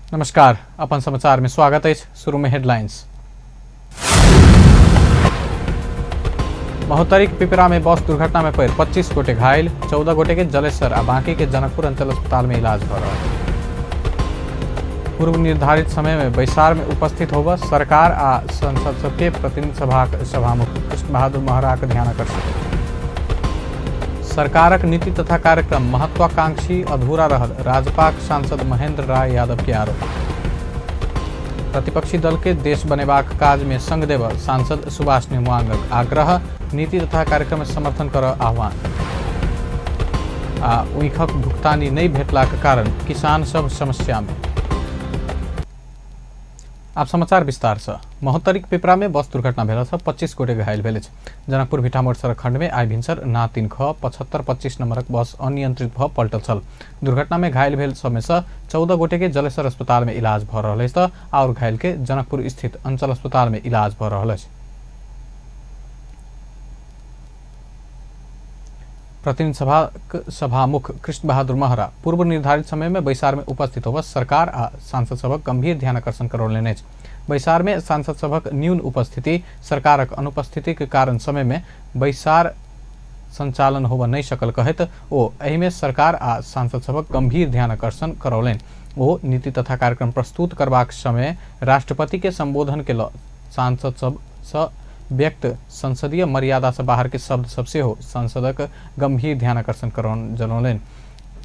नमस्कार, अपन समाचार में स्वागत है। शुरू में हेडलाइंस। महोत्तरी के पिपरा में बस दुर्घटना में पैर 25 गोटे घायल, 14 गोटे के जलेसर आ बाकी के जनकपुर अंचल अस्पताल में इलाज हो रहा है। पूर्व निर्धारित समय में बैसार में उपस्थित होगा सरकार आ संसद के प्रतिनिधि सभा सभामुख कृष्ण बहादुर महरा के ध्यानाकर्षण। सरकारक नीति तथा कार्यक्रम महत्वाकांक्षी अधूरा रहल, राजपाक सांसद महेंद्र राय यादव के आरोप। प्रतिपक्षी दल के देश बनेबाक काज में संग देव सांसद सुभाष नेमुआंगक आग्रह, नीति तथा कार्यक्रम में समर्थन कर आह्वान। आ उइखक भुगतानी नहीं भेटलाक कारण किसान सब समस्या में। आप समाचार विस्तार से। महोत्तरी पिपरा में बस दुर्घटना भेला 25 गोटे घायल भेले। जनकपुर भिटामोड़ सड़क खंड में आई भिनसर ना 3 ख 7525 नंबरक बस अनियंत्रित भ पलटल छल। दुर्घटना में घायल भेल सब में से 14 गोटे के जलेसर अस्पताल में इलाज भ रहल अछि और घायल के जनकपुर स्थित अंचल अस्पताल में इलाज भ रहल अछि। प्रतिनिधि सभा सभामुख कृष्ण बहादुर महरा पूर्व निर्धारित समय में बैसार में उपस्थित होकर सरकार आ सांसद सभक गंभीर ध्यानाकर्षण करौलनि अछि। बैसार में सांसद सभक न्यून उपस्थिति, सरकारक अनुपस्थिति के कारण समय में बैसार संचालन होब नहीं सकल कहत ओ एहि में सरकार आ सांसद सभक गंभीर ध्यानाकर्षण करौलनि। ओ नीति तथा कार्यक्रम प्रस्तुत करबाक समय राष्ट्रपति के संबोधन के ल सांसद सब स व्यक्त संसदीय मर्यादा से बाहर के शब्द सबसे हो संसदक गंभीर ध्यानाकर्षण जनौलनि।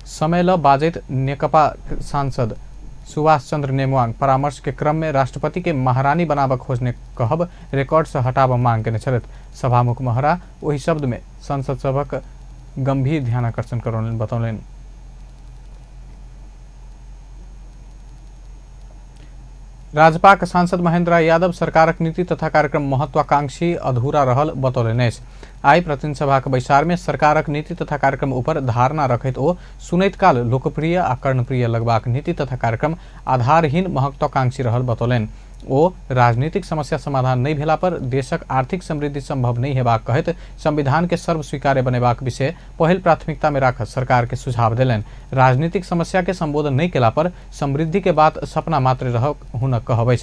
समय ल बाजित नेकपा सांसद सुभाष चंद्र नेमुआंग परामर्श के क्रम में राष्ट्रपति के महारानी बनाब खोजने कहब रिकॉर्ड से हटाब मांग केने छलैथ। सभामुख महरा वही शब्द में संसद सभक गंभीर ध्यानाकर्षण करौलनि बतौलनि। राजपाक सांसद महेंद्र राय यादव सरकारक नीति तथा कार्यक्रम महत्वाकांक्षी अधूरा रहल बतौलनि अछि। आई प्रतिनिधि सभाक बैसार में सरकारक नीति तथा कार्यक्रम ऊपर धारणा रखैत ओ सुनैत काल लोकप्रिय आ कर्णप्रिय लगबाक नीति तथा कार्यक्रम आधारहीन महत्वाकांक्षी रहल बतौलनि। ओ राजनीतिक समस्या समाधान नहीं भेला पर देशक आर्थिक समृद्धि संभव नहीं हेबाक कहत संविधान के सर्व स्वीकार्य बनेबाक विषय पहिल प्राथमिकता में राखत सरकार के सुझाव देलनि। राजनीतिक समस्या के संबोधन नहीं केला पर समृद्धि के बात सपना मात्र रह हुन कहबै।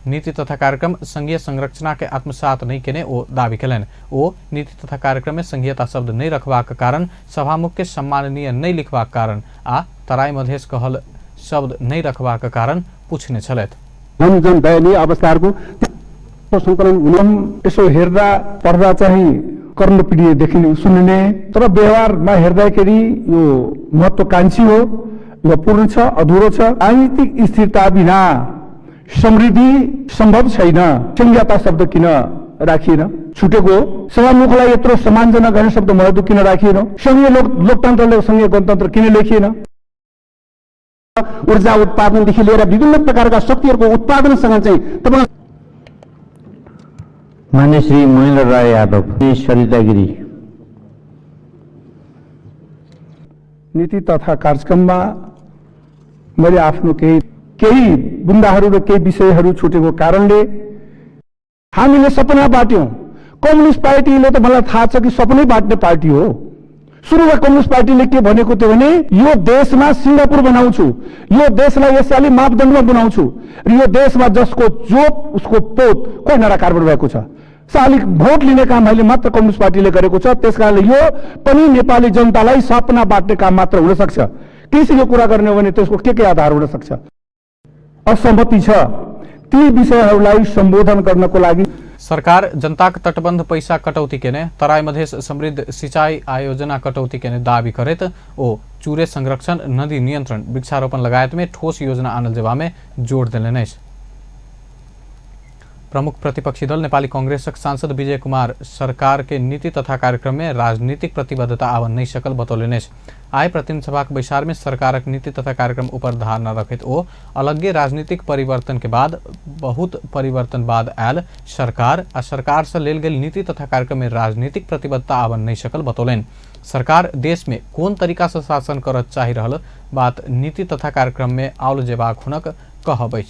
नीति तथा कार्यक्रम संघीय संरचना के आत्मसात नहीं केने ओ दावी केलनि। ओ नीति तथा कार्यक्रम में संघीयता शब्द नहीं रखबाक कारण, सभामुख के सम्माननीय नहीं लिखबाक कारण आ तराई मधेस कहल शब्द नहीं रखबाक कारण पूछने छलैथ। जुन दयनीय अवस्थाको संकलन हुन यसो हेर्दा पर्दा चाहिँ कर्णप्रिय देखिने सुनिने, तर व्यवहारमा हेर्दाखेरि यो महत्वाकांक्षी हो, यो पूर्ण छ, अधुरो छ। राजनीतिक स्थिरता बिना समृद्धि संभव छैन। संघीयता शब्द किन राखिएन? छुटेको सभामुखलाई यत्रो सम्मानजनक गर्ने शब्द महत्व किन राखिएन? संघीय लोकतन्त्रले संघीय गणतन्त्र किन लेखिएन? ऊर्जा उत्पादनदेखि लिएर विभिन्न प्रकारका शक्तिहरूको उत्पादनसँग चाहिँ तपाईँ मान्य श्री महेंद्र राय यादव, सरिता गिरी। नीति तथा कार्यक्रममा मैले आफ्नो केही बुन्दाहरू र केही विषयहरू छुटेको कारणले हामीले सपना बाट्यौं। कम्युनिस्ट पार्टीले त मलाई थाहा छ कि सपनै बाट्ने पार्टी हो। सुरुमा कम्युनिस्ट पार्टीले के भनेको थियो भने यो देशमा सिंगापुर बनाउँछु, यो देशलाई यसैले मापदण्डमा बनाउँछु र यो देशमा जसको जोत उसको पोत कोही नराकारबाट भएको छ। सालिक भोट लिने काम अहिले मात्र कम्युनिस्ट पार्टीले गरेको छ। त्यसकारणले यो पनि नेपाली जनतालाई सपना बाट्ने काम मात्र हुन सक्छ। कृषिको कुरा गर्ने हो भने त्यसको के आधार हुन सक्छ? असहमति छ। ती विषयहरूलाई सम्बोधन गर्नको लागि सरकार जनता का तटबंध पैसा कटौती केने, तराई मधेस समृद्ध सिंचाई आयोजना कटौती केने दावी करेत ओ चूरे संरक्षण, नदी नियंत्रण, वृक्षारोपण लगायत में ठोस योजना आनल जेबा में जोड़ देलनि अछि। प्रमुख प्रतिपक्षी दल नेपाली कांग्रेसक सांसद विजय कुमार सरकार के नीति तथा कार्यक्रम में राजनीतिक प्रतिबद्धता आवन नहीं सकल बतौलनि अछि। आय प्रतिनिधि सभाक बैसार में सरकारक नीति तथा कार्यक्रम ऊपर धारणा रखैत ओ अलगे राजनीतिक परिवर्तन के बाद बहुत परिवर्तन बाद आयल सरकार आ सरकार से लेल गेल नीति तथा कार्यक्रम में राजनीतिक प्रतिबद्धता आवन नहीं सकल बतौलनि। सरकार देश में कोन तरीका से शासन करत चाहि रहल बात नीति तथा कार्यक्रम में आउल जेबाक हुनक कहबै।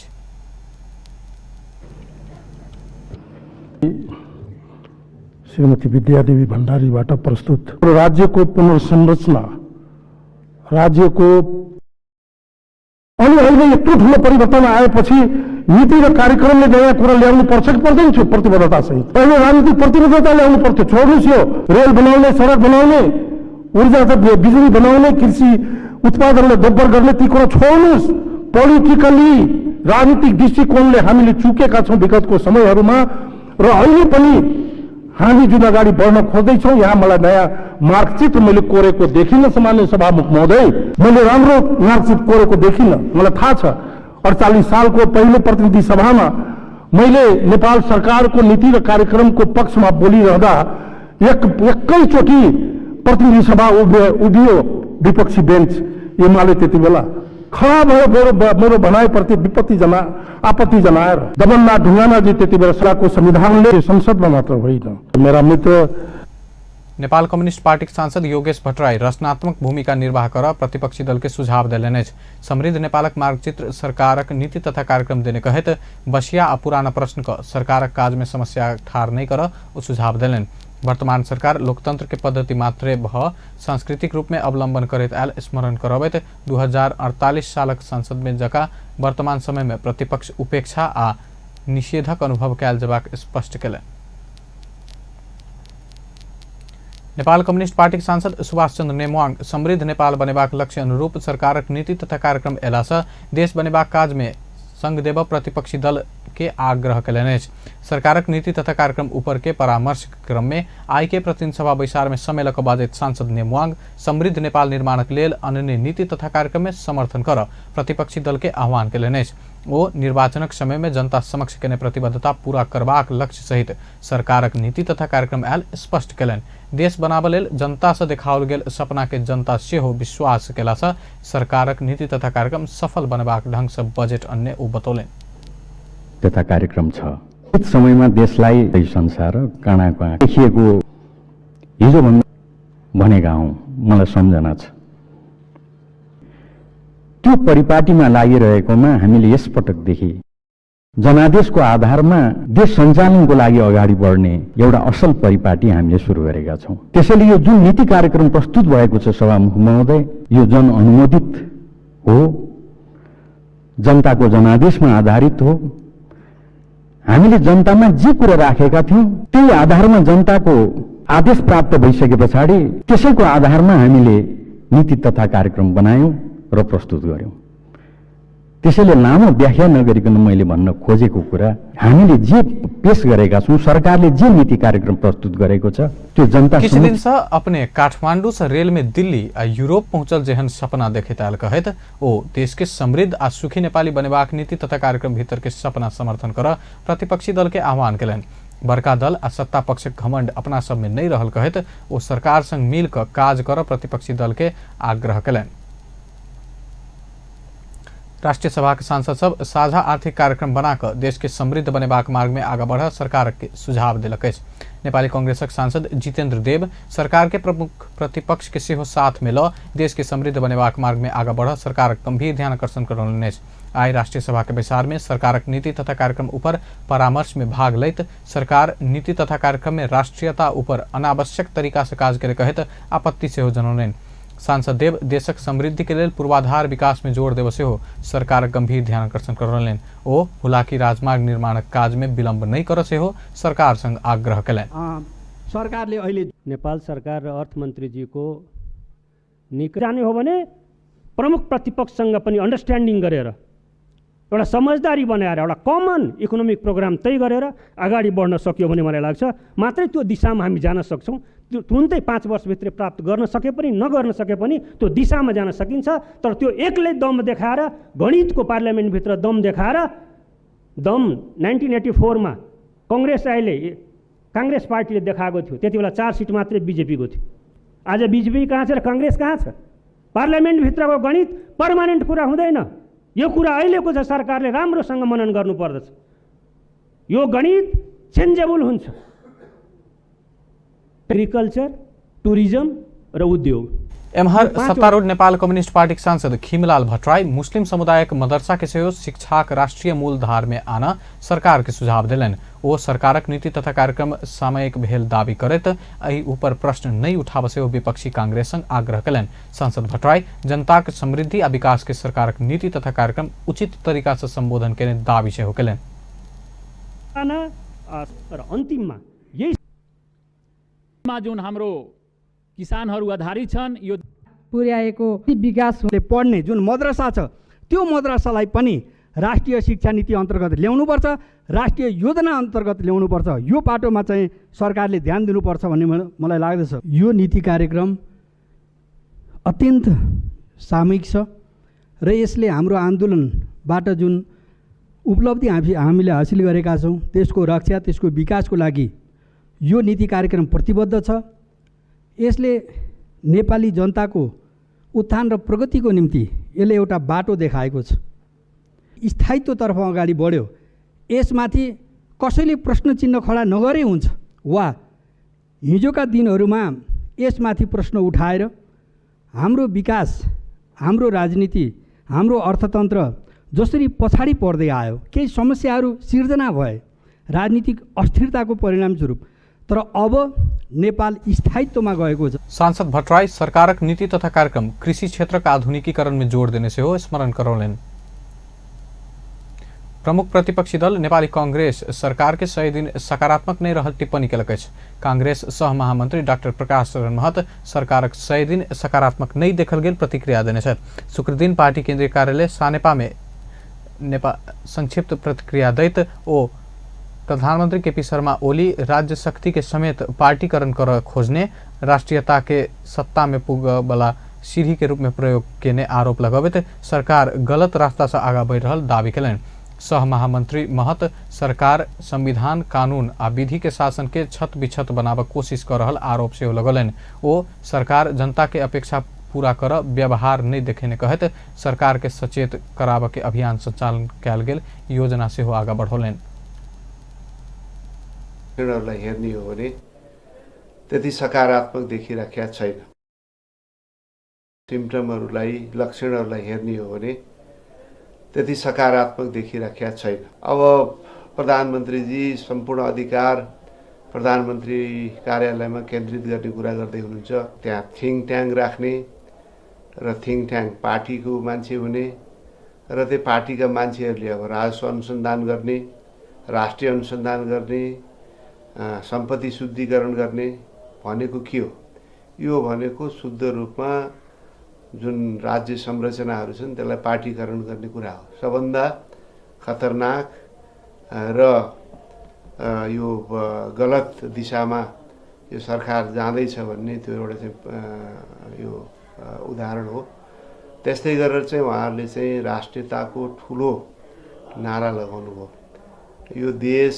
श्रीमती विद्यादेवी भण्डारीबाट प्रस्तुत राज्यको पुनर्संरचना, राज्यको अनि अहिले यत्रो ठुलो परिवर्तन आएपछि नीति र कार्यक्रमले नयाँ कुरा ल्याउनु पर्छ कि पर्दैन थियो प्रतिबद्धता सहित। पहिले राजनीतिक प्रतिबद्धता ल्याउनु पर्थ्यो। छोड्नुहोस् यो रेल बनाउने, सडक बनाउने, ऊर्जा बिजुली बनाउने, कृषि उत्पादनलाई दोब्बर गर्ने, ती कुरा छोड्नुहोस्। पोलिटिकली राजनीतिक दृष्टिकोणले हामीले चुकेका छौँ विगतको समयहरूमा र अहिले पनि हामी जुन अगाडि बढ्न खोज्दैछौँ। यहाँ मलाई नयाँ मार्गचित्र मैले कोरेको देखिनँ सामान्य सभामुख महोदय, मैले राम्रो मार्गचित्र कोरेको देखिनँ। मलाई थाहा छ 48 सालको पहिलो प्रतिनिधि सभामा मैले नेपाल सरकारको नीति र कार्यक्रमको पक्षमा बोलिरहँदा एकैचोटि प्रतिनिधि सभा उभियो विपक्षी बेन्च। एमाले त्यति बेला खडा भयो मेरो भनाइप्रति आपत्ति जनाएर। दमननाथ ढुङ्गानाजी त्यति बेला सभाको संविधानले संसदमा मात्र होइन। मेरा मित्र नेपाल कम्युनिस्ट पार्टीका सांसद योगेश भट्टराई रचनात्मक भूमिका निर्वाह कर प्रतिपक्षी दल के सुझाव देलन अछि। समृद्ध नेपालक मार्गचित्र सरकारक नीति तथा कार्यक्रम देने कहत बसिया आ पुराना प्रश्न क सरकारक काज में समस्या ठार नहीं कर ओ सुझाव देलन। वर्तमान सरकार लोकतंत्र के पद्धति मात्रे भ सांस्कृतिक रूप में अवलंबन करैत आयल स्मरण करबैत 2048 सालक संसद में जका वर्तमान समय में प्रतिपक्ष उपेक्षा आ निषेधक अनुभव कयल जबाक स्पष्ट केलन। नेपाल कम्युनिस्ट पार्टी सांसद सुभाष चंद्र नेमुवाङ समृद्ध नेपाल बनेबाक लक्ष्य अनुरूप सरकारक नीति तथा कार्यक्रम एलासँ देश बनेबाक काज में संग देव प्रतिपक्षी दल के आग्रह कयलनि अछि। सरकारक नीति तथा कार्यक्रम ऊपर के परामर्श क्रम में आई के प्रतिनिधि सभा बैसार में सम्मेलक बाजैत सांसद नेमुवाङ समृद्ध नेपाल निर्माणक लेल अन्य नीति तथा कार्यक्रम में समर्थन कर प्रतिपक्षी दल के आह्वान कयलनि अछि। ओ निर्वाचनक समय में जनता समक्ष केने प्रतिबद्धता पूरा करबाक लक्ष्य सहित सरकारक नीति तथा कार्यक्रम आयल स्पष्ट कयलनि। देश बनाबऽ लेल जनता से देखाओल गेल सपना के जनता सेहो विश्वास केलासँ सरकारक नीति तथा कार्यक्रम सफल बनबाक ढंग से बजेट अन्य ओ बतौलनि। तथा कार्यक्रम छ उचित समयमा देशलाई संसार काँडामा देखिएको हिजो भनेका हौँ, मलाई सम्झना छ। त्यो परिपाटीमा लागिरहेकोमा हामीले यसपटकदेखि जनादेशको आधारमा देश सञ्चालनको लागि अगाडि बढ्ने एउटा असल परिपाटी हामीले सुरु गरेका छौँ। त्यसैले यो जुन नीति कार्यक्रम प्रस्तुत भएको छ सभामुख महोदय, यो जन अनुमोदित हो, जनताको जनादेशमा आधारित हो। हामीले जनतामा जे कुरा राखेका थियौँ त्यही आधारमा जनताको आदेश प्राप्त भइसके पछाडि त्यसैको आधारमा हामीले नीति तथा कार्यक्रम बनायौँ र प्रस्तुत गर्यौँ। त्यसैले लामो व्याख्या नगरिकन मैले भन्न खोजेको कुरा, हामीले जे पेश गरेका छौँ, सरकारले जे नीति कार्यक्रम प्रस्तुत गरेको छ त्यो जनता किसी दिन से अपने काठमांडू से रेल में दिल्ली आ यूरोप पहुंचल जेहन सपना देखेत आयल कहत ओ देश के समृद्ध आ सुखी नेपाली बनेबाक नीति तथा कार्यक्रम भीतर के सपना समर्थन कर प्रतिपक्षी दल के आह्वान कयलनि। बड़का दल आ सत्ता पक्षक घमंड अपना सब में नहीं रहल कहत ओ सरकार संग मिल क काज कर प्रतिपक्षी दल के आग्रह कयलनि। राष्ट्रीय सभा के सांसद सब साझा आर्थिक कार्यक्रम बनाकर देश के समृद्ध बनेबाक मार्ग में आगा बढ़ सरकार के सुझाव दिलक अछि। नेपाली कांग्रेसक सांसद जितेन्द्र देव सरकार के प्रमुख प्रतिपक्ष के सेहो साथ में ल देश के समृद्ध बनेबाक मार्ग में आगा बढ़ सरकार गंभीर ध्यान आकर्षण करौलनि अछि। आई राष्ट्रीय सभा के बैसार में सरकारक नीति तथा कार्यक्रम ऊपर परामर्श में भाग लैत सरकार नीति तथा कार्यक्रम में राष्ट्रीयता ऊपर अनावश्यक तरीका से काज करे कहत आपत्ति सेहो जनौलनि। सांसद देव देशक समृद्धि के लिए पूर्वाधार विकास में जोड़ देव सेहो सरकार गंभीर ध्यान आकर्षण करौलनि। ओ हुलाकी राजमार्ग निर्माणक काज में विलम्ब नहीं कर सेहो सरकार संग आग्रह कयलनि। सरकारले अहिले नेपाल सरकार र अर्थमन्त्रीजीको निकै जाने हो भने प्रमुख प्रतिपक्षसँग पनि अन्डरस्ट्यान्डिङ गरेर एउटा समझदारी बनाएर एउटा कमन इकोनोमिक प्रोग्राम तय गरेर अगाडि बढ्न सकियो भने मलाई लाग्छ मात्रै त्यो दिशामा हामी जान सक्छौँ। त्यो तुरुन्तै 5 वर्षभित्र प्राप्त गर्न सके पनि नगर्न सके पनि त्यो दिशामा जान सकिन्छ। तर त्यो एक्लै दम देखाएर गणितको पार्लियामेन्टभित्र दम देखाएर 1984 मा काङ्ग्रेस पार्टीले देखाएको थियो, त्यति बेला 4 सिट मात्रै बिजेपीको थियो। आज बिजेपी कहाँ छ र काङ्ग्रेस कहाँ छ? पार्लियामेन्टभित्रको गणित पर्मानेन्ट कुरा हुँदैन। यो कुरा अहिलेको छ सरकारले राम्रोसँग मनन गर्नुपर्दछ। यो गणित चेन्जेबल हुन्छ। एग्रिकल्चर, टुरिज्म र उद्योग। एमहर सत्तारूढ़ नेपाल कम्युनिस्ट पार्टी सांसद खीमलाल भट्टराई मुस्लिम समुदाय मदरसा के सहयोग शिक्षा राष्ट्रीय मूलधार में आना सरकार के सुझाव दिलन। ओ सरकारक नीति तथा कार्यक्रम सामयिक भेल दावी करैत एहि ऊपर प्रश्न नहीं उठाब से विपक्षी कांग्रेस संग आग्रह कयलनि। सांसद भट्टराई जनताक समृद्धि आ विकास के सरकारक नीति तथा कार्यक्रम उचित तरीका से संबोधन केने दावी सेहो कयलनि। अन्तिममा यही जुन हाम्रो किसानहरू आधारित छन् यो पुर्याएको विकासले पढ्ने जुन मद्रसा छ त्यो मद्रसालाई पनि राष्ट्रिय शिक्षा नीति अन्तर्गत ल्याउनुपर्छ, राष्ट्रिय योजना अन्तर्गत ल्याउनुपर्छ। यो पाटोमा चाहिँ सरकारले ध्यान दिनुपर्छ भन्ने मलाई लाग्दछ। यो नीति कार्यक्रम अत्यन्त सामूहिक छ र यसले हाम्रो आन्दोलनबाट जुन उपलब्धि हामीले हासिल गरेका छौँ त्यसको रक्षा, त्यसको विकासको लागि यो नीति कार्यक्रम प्रतिबद्ध छ। यसले नेपाली जनताको उत्थान र प्रगतिको निम्ति यसले एउटा बाटो देखाएको छ। स्थायित्वतर्फ अगाडि बढ्यो। यसमाथि कसैले प्रश्न चिन्ह खडा नगरे हुन्छ वा हिजोका दिनहरूमा यसमाथि प्रश्न उठाएर हाम्रो विकास, हाम्रो राजनीति, हाम्रो अर्थतन्त्र जसरी पछाडि पर्दै आयो, केही समस्याहरू सिर्जना भए राजनीतिक अस्थिरताको परिणामस्वरूप, तर अब नेपाल स्थायित्वमा गएको छ। सांसद भट्टराई सरकारक नीति तथा कार्यक्रम कृषि क्षेत्रका आधुनिकीकरण में जोड़ देने से हो स्मरण करौलेन। प्रमुख प्रतिपक्षी दल नेपाली कांग्रेस सरकार के 100 दिन सकारात्मक नहीं रहल टिप्पणी केलक अछि। कांग्रेस सह महामंत्री डाक्टर प्रकाश शरण महत सरकारक 100 दिन सकारात्मक नहीं देखल गेल प्रतिक्रिया देने छथि। शुक्र दिन पार्टी केंद्रीय कार्यालय सानेपा में संक्षिप्त प्रतिक्रिया दैत ओ प्रधानमंत्री केपी शर्मा ओली राज्य शक्ति के समेत पार्टीकरण कर खोजने राष्ट्रीयता के सत्ता में पुगबला सीढ़ी के रूप में प्रयोग केने आरोप लगावत सरकार गलत रास्ता से आगा बढ़ रहल दावी कयलनि। सह महामंत्री महत सरकार संविधान, कानून आ विधि के शासन के छत बिछत बनाब कोशिश कर रहल आरोप से लगौलनि। ओ सरकार जनता के अपेक्षा पूरा कर व्यवहार नहीं देखेने कहत सरकार के सचेत कराब के अभियान संचालन कयल गेल योजना से आगा बढ़ौलनि। लक्षणहरूलाई हेर्ने हो भने त्यति सकारात्मक देखिराखेका छैन। सिम्पटमहरूलाई, लक्षणहरूलाई हेर्ने हो भने त्यति सकारात्मक देखिराखेका छैन। अब प्रधानमन्त्रीजी सम्पूर्ण अधिकार प्रधानमन्त्री कार्यालयमा केन्द्रित गर्ने कुरा गर्दै हुनुहुन्छ। त्यहाँ थिङ्क ट्याङ्क राख्ने र थिङ्क ट्याङ्क पार्टीको मान्छे हुने र त्यो पार्टीका मान्छेहरूले अब राजस्व अनुसन्धान गर्ने, राष्ट्रिय अनुसन्धान गर्ने, सम्पत्ति शुद्धिकरण गर्ने भनेको के हो? यो भनेको शुद्ध रूपमा जुन राज्य संरचनाहरू छन् त्यसलाई पार्टीकरण गर्ने कुरा हो। सबभन्दा खतरनाक र यो गलत दिशामा यो सरकार जाँदैछ भन्ने त्यो एउटा चाहिँ यो उदाहरण हो। त्यस्तै गरेर चाहिँ उहाँहरूले चाहिँ राष्ट्रियताको ठुलो नारा लगाउनु भयो। यो देश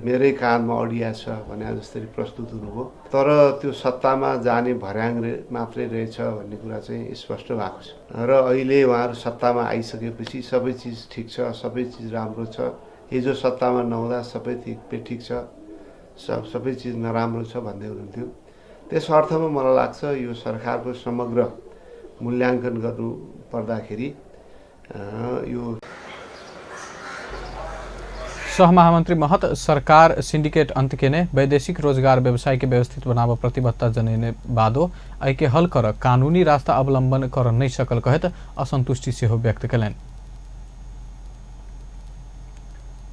मेरै काँधमा अडिया छ भने जसरी प्रस्तुत हुनुभयो। तर त्यो सत्तामा जाने भर्याङ मात्रै रहेछ भन्ने कुरा चाहिँ स्पष्ट भएको छ। र अहिले उहाँहरू सत्तामा आइसकेपछि सबै चिज ठिक छ, सबै चिज राम्रो छ। हिजो सत्तामा नहुँदा सबै ठिक छ, सबै चिज नराम्रो छ भन्दै हुनुहुन्थ्यो। त्यस अर्थमा मलाई लाग्छ यो सरकारको समग्र मूल्याङ्कन गर्नु पर्दाखेरि यो सह महामंत्री महत सरकार सिंडिकेट अंत केने वैदेशिक रोजगार व्यवसाय के व्यवस्थित बनाव प्रतिबद्धता जनाने बादो ऐके हल कर कानूनी रास्ता अवलंबन कर नहीं सकल कहत असंतुष्टि से व्यक्त कयलनि।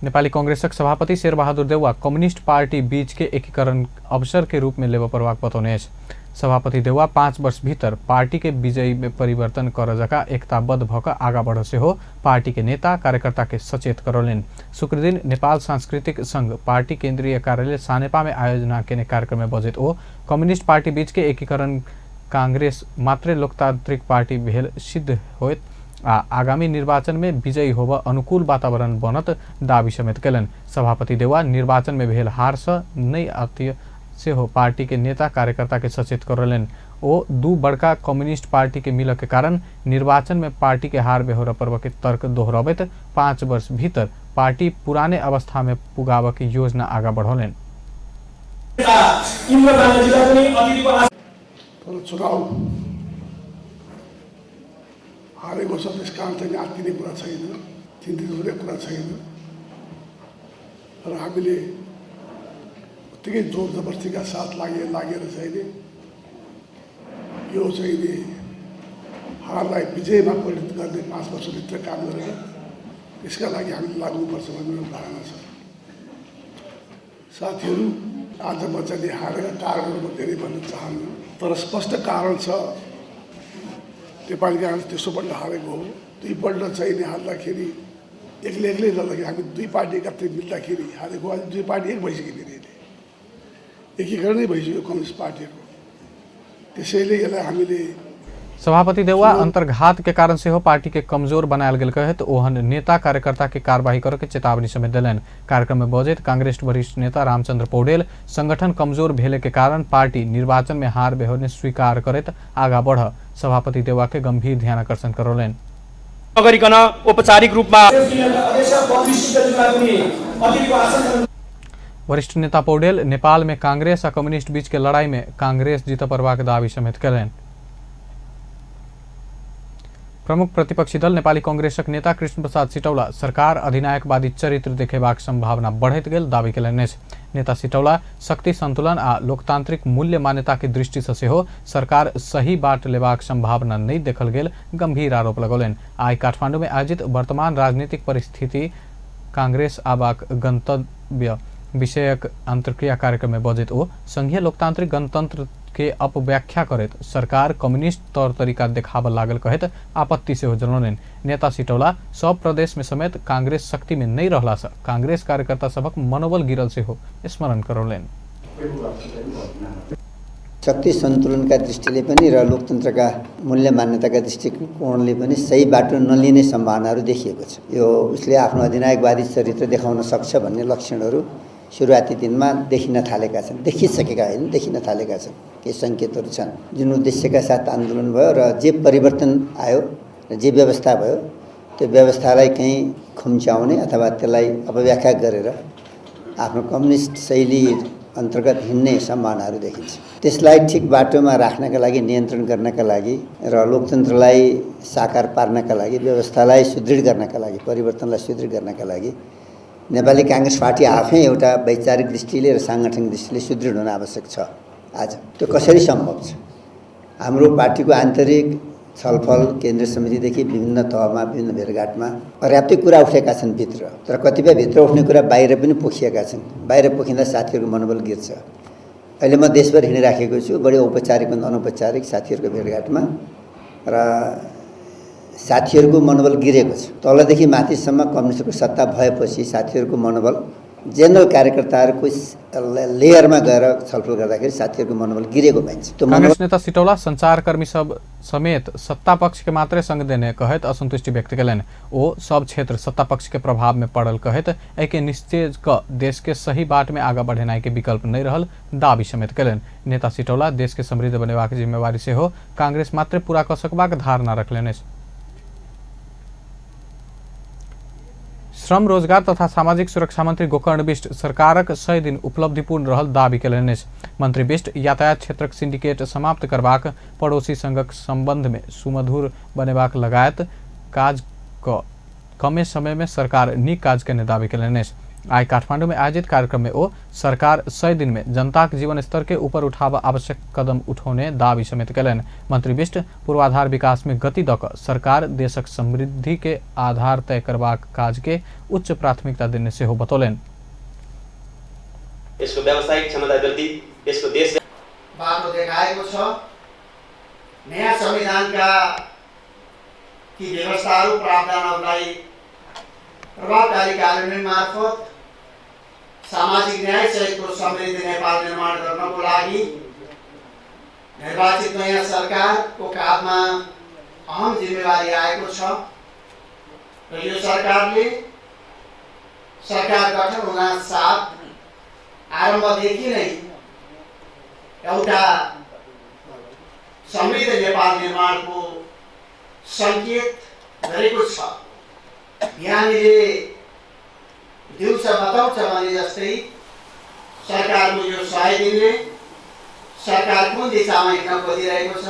नेपाली कांग्रेसक सभापति शेरबहादुर देउवा कम्युनिस्ट पार्टी बीच के एकीकरण अवसर के रूप में लेवा प्रभाव बताउने। सभापति देउवा 5 वर्ष भीतर पार्टी के विजयी में परिवर्तन कर जका एकताबद्ध भक आगा बढ़ से हो पार्टी के नेता कार्यकर्ता के सचेत करौलेन। शुक्र दिन नेपाल सांस्कृतिक संघ पार्टी केंद्रीय कार्यालय सानेपा में आयोजना के कार्यक्रम में बजेत ओ कम्युनिस्ट पार्टी बीच के एकीकरण कांग्रेस मात्रै लोकतांत्रिक पार्टी भेल सिद्ध होत आगामी निर्वाचन में विजयी होब अनुकूल वातावरण बनत दावी समेत कयलनि। सभापति देउवा निर्वाचन में भेल हार से नहीं आती से हो पार्टी के नेता कार्यकर्ता के सचेत करौलेन। ओ 2 बड़का कम्युनिस्ट पार्टी के मिल के कारण निर्वाचन में पार्टी के हार बेहोरा पर्व के तर्क दोहरावत 5 वर्ष भीतर पार्टी पुराने अवस्था में पुगाव की योजना आगा बढ़ौलेन। चुनाव हारेको छ त्यस कारण चाहिँ आत्तिने कुरा छैन, चिन्तित हुने कुरा छैन र हामीले उत्तिकै जोर जबरजस्तीका साथ लागेर चाहिँ नि यो चाहिँ नि हारलाई विजयमा परिणत गर्ने 5 वर्षभित्र काम गरेर यसका लागि हामीले लाग्नुपर्छ भन्ने मेरो धारणा छ। साथीहरू, आज म चाहिँ हारेका कारणहरू म धेरै भन्न चाहन्न, तर स्पष्ट कारण छ। नेपाली काङ्ग्रेस तेस्रोपल्ट हारेको हो। दुईपल्ट चाहिँ नि हार्दाखेरि एक्लै लड्दाखेरि हामी दुई पार्टी एकत्रित मिल्दाखेरि हारेको, आज दुई पार्टी एक भइसक्यो फेरि एकीकरणै भइसक्यो कम्युनिस्ट पार्टीहरू। त्यसैले यसलाई हामीले सभापति देउवा अंतर्घात के कारण से हो पार्टी के कमजोर बनायल गेल कहत ओहन नेता कार्यकर्ता के कार्रवाई करके चेतावनी समेत दिलन। कार्यक्रम में बजैत कांग्रेस वरिष्ठ नेता रामचंद्र पौडेल संगठन कमजोर भेले के कारण पार्टी निर्वाचन में हार बेहोर्ने स्वीकार करत आगा बढ़ सभापति देउवा के गंभीर ध्यानाकर्षण करौलेन। नगरिकन औपचारिक रूपमा वरिष्ठ नेता पौडेल नेपाल में कांग्रेस और कम्युनिस्ट बीच के लड़ाई में कांग्रेस जीत परवा के दावी समेत करें। प्रमुख प्रतिपक्षी दल नेपाली कांग्रेसक नेता कृष्ण प्रसाद सिटौला सरकार अधिनायकवादी चरित्र देखेबाक संभावना बढ़ैत गेल दावी केलनि। नेता सिटौला शक्ति संतुलन आ लोकतांत्रिक मूल्य मान्यता के दृष्टि से सेहो सरकार सही बाट लेबाक संभावना नहीं देखल गेल गंभीर आरोप लगौलनि। आई काठमांडू में आयोजित वर्तमान राजनीतिक परिस्थिति कांग्रेस आबाक गंतव्य विषयक अंतर्क्रिया कार्यक्रम में बजैत ओ संघीय लोकतांत्रिक गणतंत्र के अपव्याख्या करत सरकार कम्युनिस्ट तौर तरीका देखाब लागल कहत आपत्ति से हो जनौलनि। नेता सिटौला सब प्रदेश में समेत कांग्रेस शक्ति में नहीं रहला से कांग्रेस कार्यकर्ता सबक मनोबल गिरल से हो स्मरण करौलनि। शक्ति सन्तुलनका दृष्टिले पनि र लोकतन्त्रका मूल्य मान्यताका दृष्टिकोणले पनि सही बाटो नलिने सम्भावनाहरू देखिएको छ। यो उसले आफ्नो अधिनायकवादी चरित्र देखाउन सक्छ भन्ने लक्षणहरू सुरुवाती दिनमा देखिन थालेका छन्। देखिसकेका होइन, देखिन थालेका छन्। केही सङ्केतहरू छन्। जुन उद्देश्यका साथ आन्दोलन भयो र जे परिवर्तन आयो र जे व्यवस्था भयो त्यो व्यवस्थालाई कहीँ खुम्च्याउने अथवा त्यसलाई अपव्याख्या गरेर आफ्नो कम्युनिस्ट शैली अन्तर्गत हिँड्ने सम्भावनाहरू देखिन्छ। त्यसलाई ठिक बाटोमा राख्नका लागि, नियन्त्रण गर्नका लागि र लोकतन्त्रलाई साकार पार्नका लागि, व्यवस्थालाई सुदृढ गर्नका लागि, परिवर्तनलाई सुदृढ गर्नका लागि नेपाली कांग्रेस पार्टी आफै एउटा वैचारिक दृष्टिले र साङ्गठनिक दृष्टिले सुदृढ हुन आवश्यक छ। आज त्यो कसरी सम्भव छ? हाम्रो पार्टीको आन्तरिक छलफल केन्द्रीय समितिदेखि विभिन्न तहमा, विभिन्न भेटघाटमा पर्याप्तै कुरा उठेका छन् भित्र, तर कतिपय भित्र उठ्ने कुरा बाहिर पनि पोखिएका छन्। बाहिर पोखिँदा साथीहरूको मनोबल गिर्छ। अहिले म देशभर हिँडिराखेको छु, बढी औपचारिक भन्दा अनौपचारिक साथीहरूको भेटघाटमा, र साथीहरूको मनोबल गिरेको छ। तलदेखि माथिसम्म कम्युनिस्टको सत्ता भएपछि साथीहरूको मनोबल जेनरल कार्यकर्ताहरूको लेयरमा गएर छलफल गर्दाखेरि साथीहरूको मनोबल गिरेको पाइन्छ। कांग्रेस नेता सिटौला संचारकर्मी सब समेत सत्ता पक्ष के मात्रै संग देने कहत असंतुष्टि व्यक्त कयलनि। ओ सब क्षेत्र सत्ता पक्ष के प्रभाव में पड़ल कहत एके निश्चय क देश के सही बाट में आगा बढ़ेनाई के विकल्प नहीं रहल दावी समेत कयलनि। नेता सिटौला देश के समृद्ध बनेबाक जिम्मेवारी से हो कांग्रेस मात्रै पूरा क सकबाक धारणा रखलनि। श्रम रोजगार तथा सामाजिक सुरक्षा मंत्री गोकर्ण बिष्ट सरकारक 100 दिन उपलब्धिपूर्ण रहल दावी कयलनि। मंत्री बिष्ट यातायात क्षेत्रक सिंडिकेट समाप्त करबाक, पड़ोसी संघक संबंध में सुमधुर बनेबाक लगायत काज क कमे समय में सरकार नीक काज करने दावी कयलनि। आई काठमांडू में आयोजित कार्यक्रम में ओ सरकार 100 दिन में जनता के जीवन स्तर के ऊपर उठाव आवश्यक कदम उठौने दावी समेत कयलनि। मंत्री बिष्ट पूर्वाधार विकास में गति द क सरकार देशक समृद्धि के आधार तय करबाक काज के उच्च प्राथमिकता देने से हो बतौलनि। यसको व्यावसायिक क्षमता वृद्धि, यसको देश बाटो देखाएको छ। नयाँ संविधानका ती व्यवस्थाहरू प्रावधानहरूलाई प्रभावकारी कार्यान्वयन मार्फत सामाजिक न्याय सहितको समृद्ध नेपाल निर्माण गर्नको लागि निर्वाचित नयाँ सरकारको काँधमा अहम जिम्मेवारी आएको छ र यो सरकारले सरकार गठन हुनासाथ आरम्भदेखि नै एउटा समृद्ध नेपाल निर्माणको सङ्केत गरेको छ। यहाँनिर दिउँसो बताउँछ भने जस्तै सरकारको यो 100 दिनले सरकार कुन दिशामा हिँड्न खोजिरहेको छ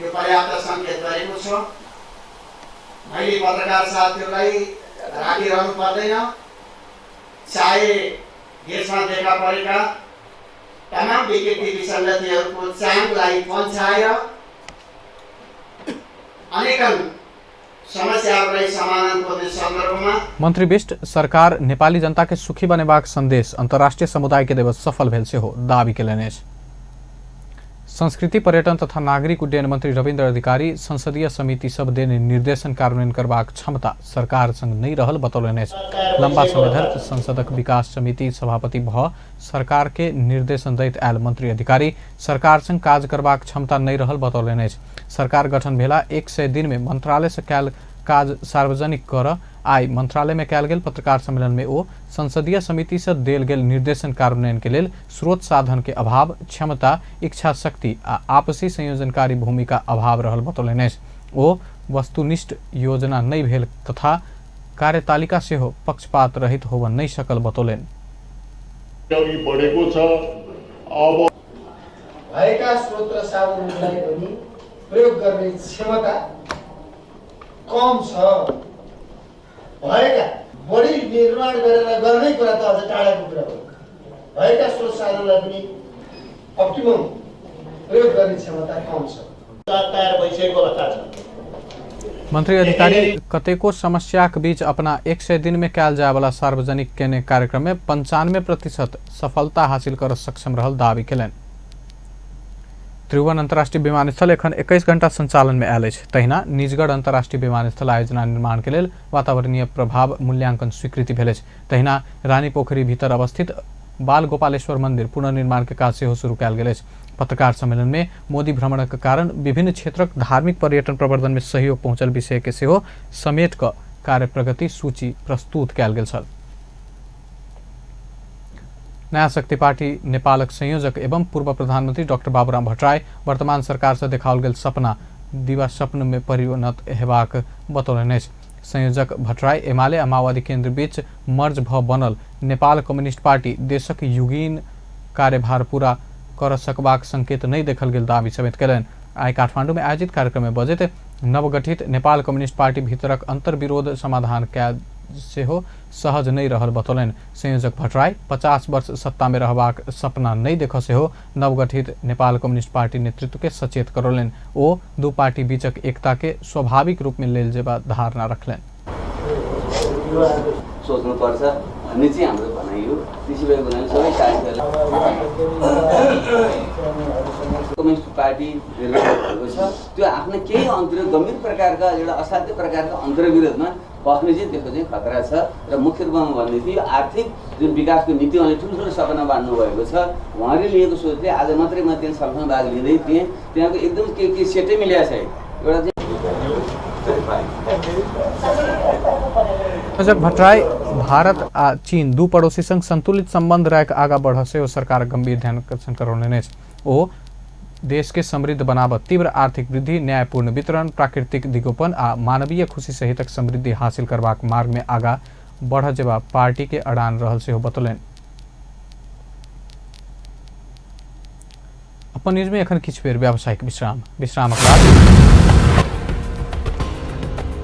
यो पर्याप्त सङ्केत गरेको छ। मैले पत्रकार साथीहरूलाई राखिरहनु पर्दैन। चाहे देशमा देखा परेका तमाम विकृति विसङ्गतिहरूको चाङलाई पन्छाएर अनेकन समस्याहरूलाई समाधान खोज्ने सन्दर्भमा मंत्री बिष्ट सरकार नेपाली जनता के सुखी बनेबाक संदेश अंतर्राष्ट्रीय समुदाय के देव सफल भेल से हो दावी केलनि अछि। संस्कृति पर्यटन तथा नागरिक उड्डयन मंत्री रविन्द्र अधिकारी संसदीय समिति सब देने निर्देशन कार्यान्वयन करबाक क्षमता सरकार संग नहीं रहल बतौलनि अछि। लंबा समय धरि संसदक विकास समिति सभापति भ सरकार के निर्देशन दैत आयल मंत्री अधिकारी सरकार संग काज करबाक क्षमता नहीं रहल बतौलनि अछि। सरकार गठन भेला 100 दिन में मंत्रालय से कैल काज सार्वजनिक कर आई मंत्रालय में कैल गेल पत्रकार सम्मेलन में ओ संसदीय समिति से देल गेल निर्देशन कार्यान्वयन के लेल स्रोत साधन के अभाव, क्षमता, इच्छा शक्ति आ आपसी संयोजनकारी भूमिका अभाव रहल बतौलनि अछि। ओ वस्तुनिष्ठ योजना नहीं भेल तथा कार्यतालिका सेहो पक्षपात रहित होब नहीं सकल बतौलनि। भएका स्रोत र साधनहरूलाई पनि प्रयोग गर्ने क्षमता कम छ। भएका बढी निर्माण गरेर गर्नै कुरा त अझ टाढाको कुरा हो। भएका स्रोत साधनलाई पनि अप्टिमम प्रयोग गर्ने क्षमता कम छ। तयार भइसकेको अवस्था छ। मंत्री अधिकारी कतेको समस्याक बीच अपना 100 दिन में कैल जाय वाला सार्वजनिक केने कार्यक्रम में 95% सफलता हासिल कर सक्षम रहल दावी केलनि। त्रिभुवन अंतर्राष्ट्रीय विमानस्थल एखन 21 घंटा संचालन में आयल अछि। तहिना निजगढ़ अंतर्राष्ट्रीय विमानस्थल आयोजना निर्माण के लेल वातावरणीय प्रभाव मूल्यांकन स्वीकृति भेल अछि। तहिना रानी पोखरी भीतर अवस्थित बाल गोपालेश्वर मंदिर पुनर्निर्माण के काज सेहो शुरू कयल गेल अछि। पत्रकार सम्मेलन में मोदी भ्रमणक कारण विभिन्न क्षेत्रक धार्मिक पर्यटन प्रवर्धन में सहयोग पहुंचल विषय के सेहो समेट क कार्य प्रगति सूची प्रस्तुत कयल गेल छल। नया शक्ति पार्टी नेपालक संयोजक एवं पूर्व प्रधानमंत्री डॉक्टर बाबूराम भट्टराई वर्तमान सरकार से देखाओल गेल सपना दिवा स्वप्न में परिणत हेबाक बतौलनि अछि। संयोजक भट्टराई एमाले आ माओवादी केन्द्र बीच मर्ज भ बनल नेपाल कम्युनिस्ट पार्टी देशक युगीन कार्यभार पूरा कर सकबाक संकेत नहीं देखल गेल दावी समेत कयलनि। आई काठमांडू में आयोजित कार्यक्रम में बजैत नवगठित नेपाल कम्युनिस्ट पार्टी भीतरक अंतर्विरोध समाधान कयल सेहो सहज नहीं रहल बतौलनि। संयोजक भट्टराई 50 वर्ष सत्ता में रहबाक सपना नहीं देख सेहो नवगठित नेपाल कम्युनिस्ट पार्टी नेतृत्व के सचेत करौलनि। ओ दू पार्टी बीचक एकता के स्वाभाविक रूप में लेल जेबा धारणा रखलनि। सोच्नु पर्छ भन्ने चाहिँ हाम्रो भनाइ हो। त्यसैले भने सबै साथीहरुलाई कम्युनिस्ट पार्टी भएको छ त्यो आफ्नो केही गम्भीर प्रकारका एउटा असाध्य प्रकारका अन्तर्विरोधमा बस्ने चाहिँ त्यसको चाहिँ खतरा छ। र मुख्य रूपमा भन्ने चाहिँ आर्थिक जुन विकासको नीति भने ठुल्ठुलो सपना बाँड्नु भएको छ। उहाँले लिएको सोचले आज मात्रै म त्यहाँ छलफलमा भाग लिँदै थिएँ। त्यहाँको एकदम के सेटै मिलेको छ। एउटा संयोजक भट्टराई भारत आ चीन दू पड़ोसी संग संतुलित संबंध राख आगा बढ़ से सरकार गंभीर ध्यान आकर्षण करौलनि अछि। ओ देश के समृद्ध बनाब तीव्र आर्थिक वृद्धि, न्यायपूर्ण वितरण, प्राकृतिक दिगोपन आ मानवीय खुशी सहितक समृद्धि हासिल करबाक मार्ग में आगा बढ़ जेबा पार्टी के अड़ान रहल सेहो बतौलनि। अपन न्यूज में एखन किछु बेर व्यावसायिक विश्रामक बाद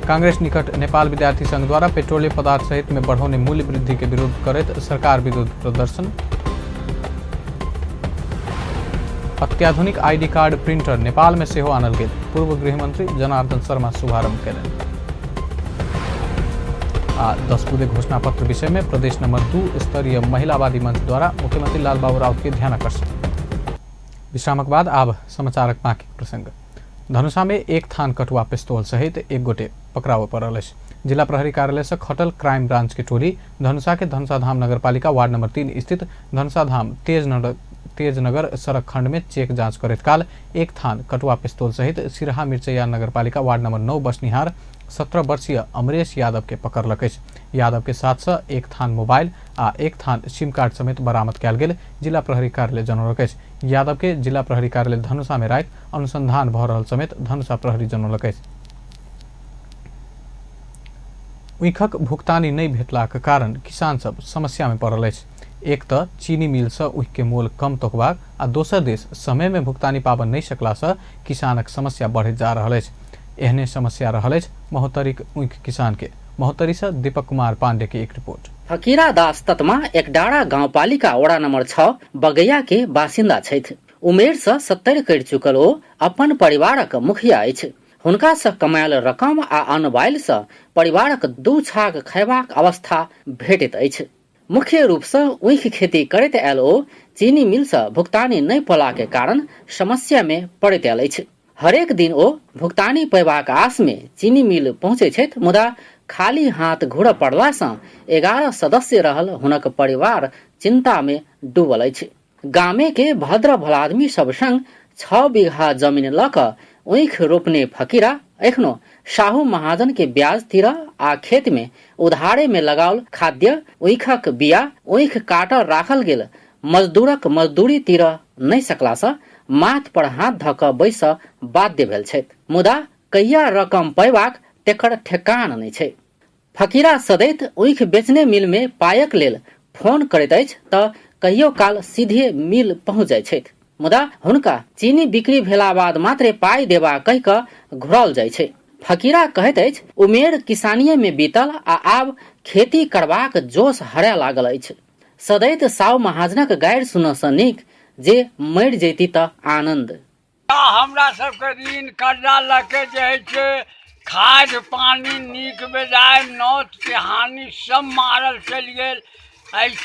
कांग्रेस निकट नेपाल विद्यार्थी संघ द्वारा पेट्रोलियम पदार्थ सहित में बढ़ौने मूल्य वृद्धि के विरोध करैत सरकार विरुद्ध प्रदर्शन। अत्याधुनिक आईडी कार्ड प्रिंटर नेपाल में सेहो आनल गेल, पूर्व गृहमंत्री जनार्दन शर्मा शुभारंभ कयलनि। 10 बुधे घोषणा पत्र विषय में प्रदेश नंबर 2 स्तरीय महिलावादी मंच द्वारा मुख्यमंत्री लालबाबू राउत के ध्यान आकर्षण। विश्रामक बाद आब समाचारक बाँकी प्रसंग। धनुषा में एक थान कटुआ पिस्तौल सहित एक गोटे पकड़ाव पड़ल अछि। जिला प्रहरी कार्यालय से खटल क्राइम ब्रांच के टोली धनुषा के धनुषाधाम नगरपालिका वार्ड नंबर 3 स्थित धनुषाधाम तेजनगर सड़क खंड में चेक जांच करैत काल एक थान कटुआ पिस्तौल सहित सिरहा मिर्चैया नगरपालिका वार्ड नंबर 9 बसनिहार 17 वर्षीय अमरेश यादव के पकड़लक अछि। यादव के साथ एक थान मोबाइल आ एक थान सिम कार्ड समेत बरामद कयल गेल जिला प्रहरी कार्यालय जनौलक अछि। यादव के जिला प्रहरी कार्यालय धनुषा में राखि अनुसंधान भ रहल समेत धनुषा प्रहरी जनौलक अछि। उइखक भुगतानी नहीं भेटलाक कारण किसान सब समस्या में पड़ल अछि। एक त चीनी मिल से उइख के मोल कम तोकबाक आ दोसर देश समय में भुगतानी पाबन नहीं सकला से किसानक समस्या बढ़त जा रहल अछि। एहने समस्या रहल अछि महोत्तरीक उइख किसान के। महोत्तरी से दीपक कुमार पांडे की एक रिपोर्ट। फकीरा दास तत्मा एक डाँडा गाउँपालिका वडा नम्बर 6 बगैया के बासिन्दा छथि। उमेर से 70 करि चुकल ओ अपन परिवारक मुखिया अछि। हुनका से कमायल रकम आ अनबाइल से परिवारक 2 छाक खयबाक अवस्था भेटैत अछि। मुख्य रूप से ऊख खेती करैत आयल ओ चीनी मिल से भुगतानी नहीं पला के कारण समस्या में पड़ैत आयल अछि। हरेक दिन ओ भुगतानी पैबाक आस में चीनी मिल पहुँचे छथि, मुदा खाली हाथ घुर पड़ला से 11 सदस्य रहल हुनक परिवार चिंता में डूबल अछि। गामे के भद्र भलादमी सब संग 6 बीघा जमीन ल क ऊख रोपने फकीरा एखनो शाहू महाजन के ब्याज तिर आ खेत में उधारे में लगाओल खाद्य ऊखक बिया ऊख काट राखल गेल मजदूरक मजदूरी तिर नहीं सकला से माथ पर हाथ धक बैस बाध्य भेल छथि। मुदा कहिया रकम पैबाक तेकर ठेकान नहीं छै। फकीरा सदैत ऊख बेचने मिल में पायक लेल फोन करैत अछि त कहियो काल सीधे मिल पहुँच जाय छथि, मुदा हुनका चीनी बिक्री भेला बाद मात्रे पाई देबा कहि क घुराओल जाय छै। फकीरा कहैत अछि उमेर किसानिये में बीतल आ आब खेती करबाक जोश हरय लागल अछि। सदैत साउ महाजनक गारि सुनऽ सँ नीक जे मरि जैती त आनंद। हमरा सबके ऋण कर्जा लके जे छै खाद पानी नीक बेजाय नौत के हानि सब मारल चलि गेल।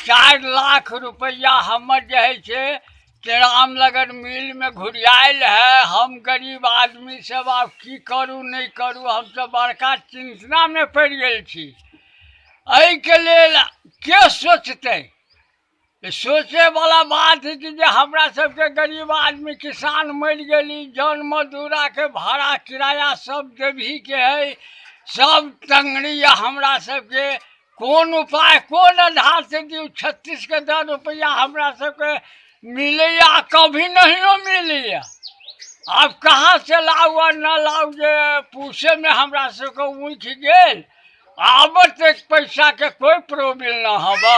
4 लाख रुपया हमर जे छै रामनगर मिल में घुरियाल है। हम गरीब आदमी सब आब की करू नहीं करू, हम सब बड़का चिंता में पड़ गेल छी। एहि के लेल के सोचते? सोचे वाला बात है कि जे हमरा सबके गरीब आदमी किसान मर गेली, जन मजदूरा के भाड़ा किराया सब देवी के है, सब तंगड़ी हमरा सबके। कौन उपाय कौन आधार से दियो? 36 के 10 रुपया हमरा सबके मिले या कभी नहीं मिले। अब कहाँ से लाऊ और न लाऊ जे पूछे में हमरा सबके उठ गेल। अब तक पैसा के कोई प्रॉब्लम न हवा।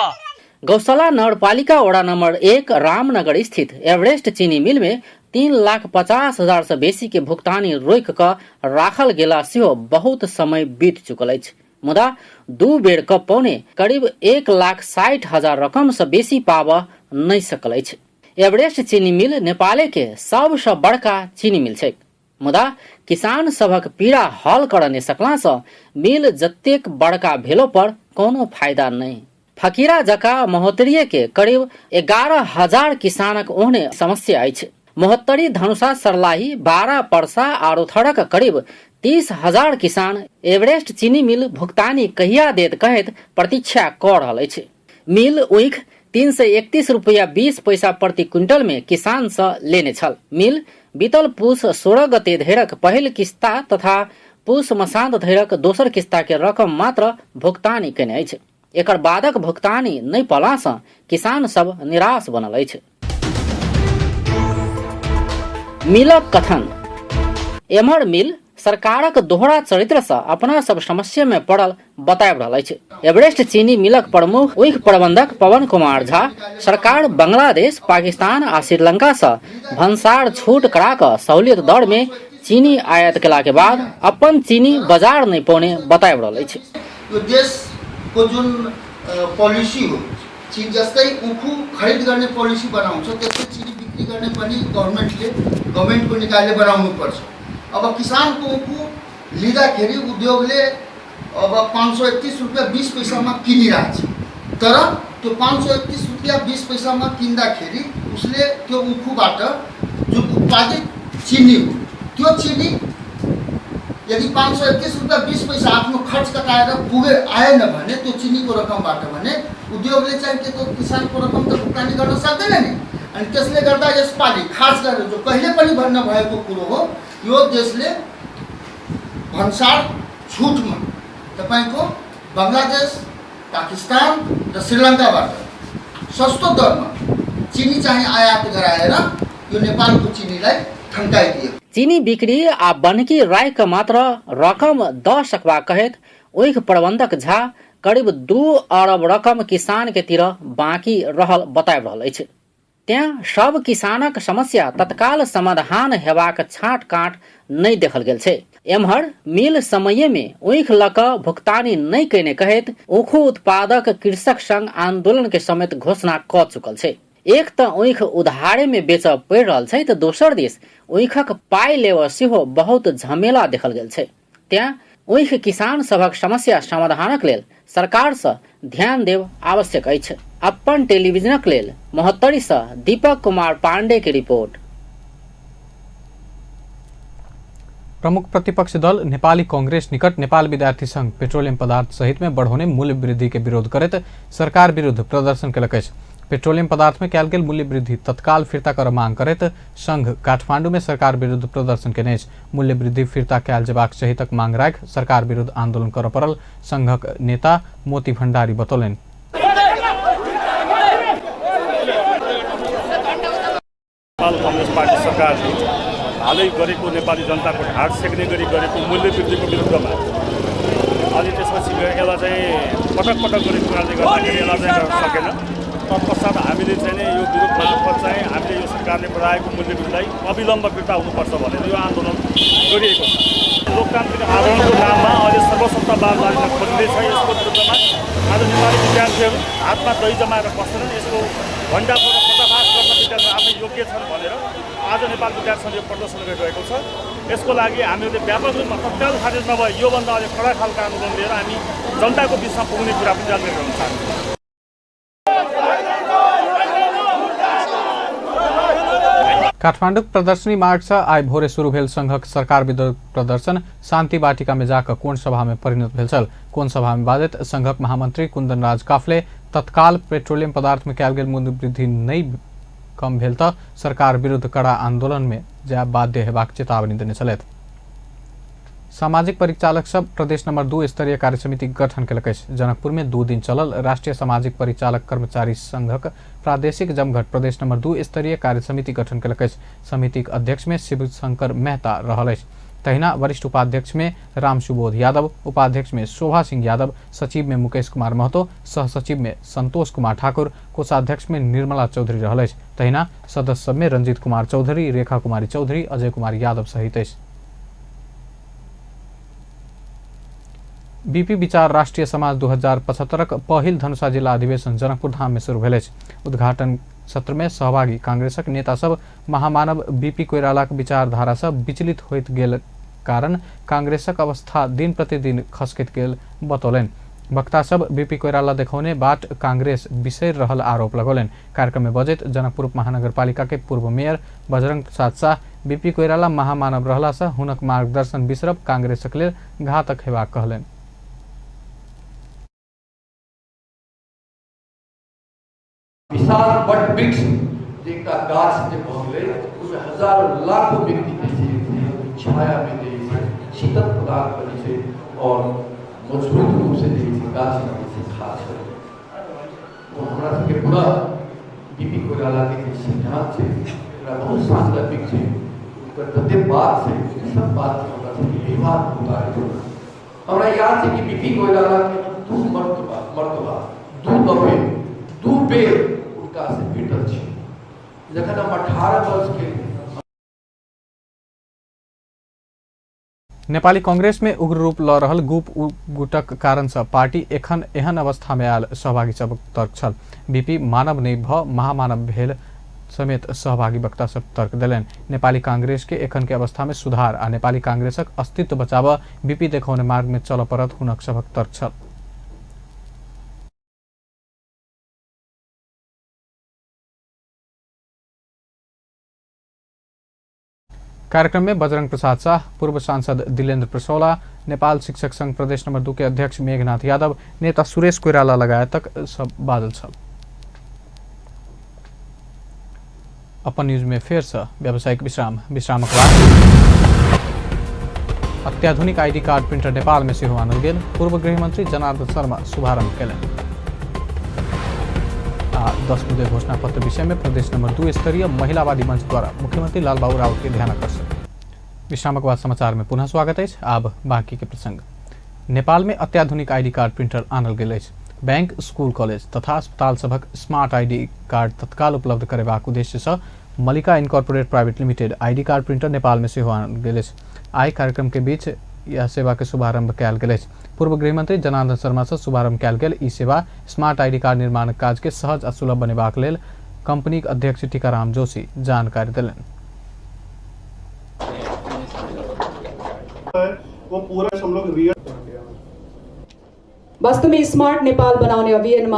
गौशाला नगरपालिका वडा नंबर 1 रामनगर स्थित एवरेस्ट चीनी मिल में 3,50,000 से बेसी के भुगतानी रोक क राखल गेला सेहो बहुत समय बीत चुकल अछि, मुदा 2 बेर क पौने करीब 1,60,000 रकम से बेसी पाब नहीं सकल अछि। एवरेस्ट चीनी मिल नेपाले के सबसे बड़का चीनी मिल छै, मुदा किसान सबक पीड़ा हल कर नहीं सकला से मिल जतेक बड़का भेलो पर कोनो फायदा नहीं। फकीरा जका महोत्तरीय के करीब 11,000 किसानक ओहने समस्या अछि। महोत्तरी धनुषा सरलाही 12 परसा आरो थड़क करीब 30,000 किसान एवरेस्ट चीनी मिल भुगतानी कहिया देत कहैत प्रतीक्षा क रहल अछि। मिल ऊख 331 रुपया 20 पैसा प्रति क्विंटल में किसान से लेने छल। मिल बीतल पूस 16 गते धरिक पहिल किस्ता तथा पूस मसांत धरिक दोसर किस्ता के रकम मात्र भुगतानी केने अछि। एकर बादक भुगतानी नहीं पला से किसान सब निराश बनल अछि। मिलक कथन। एमहर मिल सरकारक दोहरा चरित्र से अपना सब समस्या में पड़ल बताब रहल अछि। एवरेस्ट चीनी मिलक प्रमुख ऊख प्रबंधक पवन कुमार झा सरकार बांग्लादेश, पाकिस्तान आ श्रीलंका से भंसार छूट करा क सहूलियत दर में चीनी आयात केला के बाद अपन चीनी बाजार नहीं पौने बताब रहल अछि। यो देश को जुन पोलिसी हो, चीन जस्तै उखु खरिद गर्ने पोलिसी बनाउँछ, त्यस्तै चीनी बिक्री गर्ने पनि गभर्नमेन्टको निकायले बनाउनु पर्छ। अब किसानको उखु लिँदाखेरि उद्योगले अब 531 रुपैयाँ 20 पैसामा किनिरहेछ, तर त्यो 531 रुपैयाँ 20 पैसामा किन्दाखेरि उसले त्यो उखुबाट जुन उत्पादित चिनी हो, त्यो चिनी यदि 531 रुपैयाँ 20 पैसा आफ्नो खर्च कटाएर आएन भने त्यो चिनीको रकमबाट भने उद्योगले चाहिँ के त्यो किसानको रकम त भुक्तानी गर्न सक्दैन नि। अनि त्यसले गर्दा यसपालि खास गरेर जो कहिले पनि भन्न भएको कुरो हो, यो देशले भन्सार छुटमा तपाईको बंगलादेश, पाकिस्तान र श्रीलंकाबाट सस्तो दरमा चिनी चाहिँ आयात गराएर यो नेपालको चिनीलाई ठन्काइदियो। चीनी बिक्री आ बनकी राय का मात्र रकम द सकबा कहेत ऊख प्रबंधक झा करीब 2 अरब रकम किसान के तिर बाकी रहल बताब रहल अछि। त्यहाँ सब किसानक समस्या तत्काल समाधान हेबाक छाँट काँट नहीं देखल गेल छै। एम्हर मिल समय में ऊख लक भुगतानी नहीं कैने कहैत ऊखो उत्पादक कृषक संघ आंदोलन के समेत घोषणा क चुकल छै। एक त ऊख उधारे में बेच पड़ि रहल छै, त दोसर दिस ऊखक पाई लेब सेहो बहुत झमेला देखल गेल छै। त्यहाँ ऊख किसान सभक समस्या समाधानक लेल सरकार से ध्यान देव आवश्यक अछि। अपन टेलीविजनक लेल महोत्तरी से दीपक कुमार पांडे की रिपोर्ट। प्रमुख प्रतिपक्षी दल नेपाली कांग्रेस निकट नेपाल विद्यार्थी संघ पेट्रोलियम पदार्थ सहित में बढ़ोने मूल्य वृद्धि के विरोध करत सरकार विरुद्ध प्रदर्शन केलक अछि। पेट्रोलियम पदार्थ में कयल गेल मूल्य वृद्धि तत्काल फिर्ता कर मांग करैत संघ काठमांडू में सरकार विरुद्ध प्रदर्शन केने अछि। मूल्य वृद्धि फिर्ता कयल जेबाक सहितक मांग राखि सरकार विरुद्ध आंदोलन करऽ पड़ल संघक नेता मोती भण्डारी बतौलनि। कांग्रेस पार्टी सरकारले हालै गरेको नेपाली जनताको ढाड सेक्ने गरी गरेको मूल्य वृद्धिको विरुद्धमा अनि त्यसपछि यसलाई चाहिँ पटक पटक गरेको कारणले गर्दाखेरि यसलाई चाहिँ गर्न सकेन। तत्पश्चात हामीले चाहिँ यो विरोध मार्फत चाहिँ हामीले यो सरकारले बढाएको मूल्य वृद्धिलाई अविलम्ब फिर्ता हुनुपर्छ भनेर यो आन्दोलन गरिएको छ। लोकतान्त्रिक आन्दोलनको नाममा अहिले सर्वसत्तावाद लागिन खोज्दैछ। यसको विरुद्धमा आज नेपाली विद्यार्थीहरू हातमा दही जमाएर बस्दैनन्। यसको भण्डाफोर र पर्दाफास गर्न विद्यार्थी आफै योग्य छन् भनेर आज नेपाल विद्यार्थी सङ्घले प्रदर्शन गरिरहेको छ। यसको लागि हामीले व्यापक रूपमा तत्काल खारेज नभए योभन्दा अझै कडा खालका आन्दोलन लिएर हामी जनताको बिचमा पुग्ने कुरा पनि जानकारी गराउन चाहन्छौँ। काठमांडू प्रदर्शनी मार्ग से आइ भोरे शुरू भेल संघक सरकार विरोध प्रदर्शन शांति वाटिका में जाकर कोन सभा में परिणत भेल छल। कोन सभा में बाजैत संघक महामंत्री कुंदन राज काफले तत्काल पेट्रोलियम पदार्थ में कयल गेल मूल्य वृद्धि नहीं कम भेल त सरकार विरुद्ध कड़ा आंदोलन में जाय बाध्य हेबाक चेतावनी देने छलैथ। सामाजिक परिचालक सब प्रदेश नंबर 2 स्तरीय कार्य समिति गठन केलक अछि। जनकपुर में 2 दिन चलल राष्ट्रीय सामाजिक परिचालक कर्मचारी संघक प्रादेशिक जमघट प्रदेश नंबर 2 स्तरीय कार्य समिति गठन केलक अछि। समितिक अध्यक्ष में शिव शंकर मेहता रहल अछि। तहिना वरिष्ठ उपाध्यक्ष में राम सुबोध यादव, उपाध्यक्ष में शोभा सिंह यादव, सचिव में मुकेश कुमार महतो, सहसचिव में संतोष कुमार ठाकुर, कोषाध्यक्ष में निर्मला चौधरी रहल अछि। तहिना सदस्य सब में रंजीत कुमार चौधरी, रेखा कुमारी चौधरी, अजय कुमार यादव सहित अछि। बीपी विचार राष्ट्रीय समाज 2075 पहिल धनुषा जिला अधिवेशन जनकपुर धाम में शुरू भेल अछि। उद्घाटन सत्र में सहभागी कांग्रेसक नेता सब महामानव बीपी कोइरालाक विचारधारा से विचलित होइत गेल कारण कांग्रेसक अवस्था दिन प्रतिदिन खसकैत गेल बतौलनि। वक्ता सब बीपी कोइराला देखौने बाट कांग्रेस बिसरि रहल आरोप लगौलनि। कार्यक्रम में बजैत जनकपुर महानगरपालिका के पूर्व मेयर बजरंग प्रसाद शाह बीपी कोइराला महामानव रहला से हुनक मार्गदर्शन बिसरब कांग्रेसक लेल घातक हेबाक कहलनि। विशाल बट वृक्ष एक गाछ जे भऽ गेलै उसमें हजारों लाखों व्यक्ति के छाया में जे शीतल प्रदान करै छै और मजबूत रूप से जे गाछ से खास है वो हमरा सबके पूरा बीपी कोइराला के सिद्धांत छै एकरा बहुत सांदर्भिक छै। ओकर जते बात छै सब बात हमरा सबके व्यवहार होता है। हमरा याद छै कि बीपी कोइराला के दू मर्तबा दू दफे दू बेर उनका से भेटल छी। जखन हम 18 वर्ष के नेपाली कांग्रेस में उग्र रूप ल रहल गुटक कारण से पार्टी एखन एहन अवस्था में आयल सहभागी सबक तर्क छल। बीपी मानव नहीं भ महामानव भेल समेत सहभागी वक्ता सब तर्क दिलनि। नेपाली कांग्रेस के एखन के अवस्था में सुधार आ नेपाली कांग्रेसक अस्तित्व बचाव बीपी देखौने मार्ग में चल पड़त हुनक सबक तर्क छल। कार्यक्रम में बजरंग प्रसाद शाह, पूर्व सांसद दिलेन्द्र प्रसौला, नेपाल शिक्षक संघ प्रदेश नंबर 2 के अध्यक्ष मेघनाथ यादव, नेता सुरेश कोइराला लगायत तक सब बादल छल। अपन न्यूज में फेर से व्यावसायिक विश्रामक बाद अत्याधुनिक आईडी कार्ड प्रिंटर नेपाल में सेहो आनल गेल। पूर्व गृहमंत्री जनार्दन शर्मा शुभारंभ कयलनि। 10 मुद्दे घोषणा पत्र विषय में प्रदेश नंबर 2 स्तरीय महिलावादी मंच द्वारा मुख्यमंत्री लालबाबू राउत के ध्यान आकर्षण। विश्रामक बाद समाचार में पुनः स्वागत है। अब बाकी के प्रसंग। नेपाल में अत्याधुनिक आईडी कार्ड प्रिंटर आनल गेल अछि। बैंक, स्कूल, कॉलेज तथा अस्पताल सभक स्मार्ट आईडी कार्ड तत्काल उपलब्ध करेबाक उद्देश्य से Malika incorporate private limited ID card printer Nepal में सेहो आनल गेल अछि। आई कार्यक्रम के बीच यह सेवा के शुभारंभ कयल गेल अछि। पूर्व गृहमंत्री जनार्दन शर्मा से शुभारंभ कयल गेल ई सेवा स्मार्ट आईडी कार्ड निर्माण काज के सहज आ सुलभ बनेबाक लेल कंपनी के अध्यक्ष टीकाराम जोशी जानकारी देलनि। वो पूरा हम लोग रियल वास्तव में स्मार्ट नेपाल बनाउने अभियानमा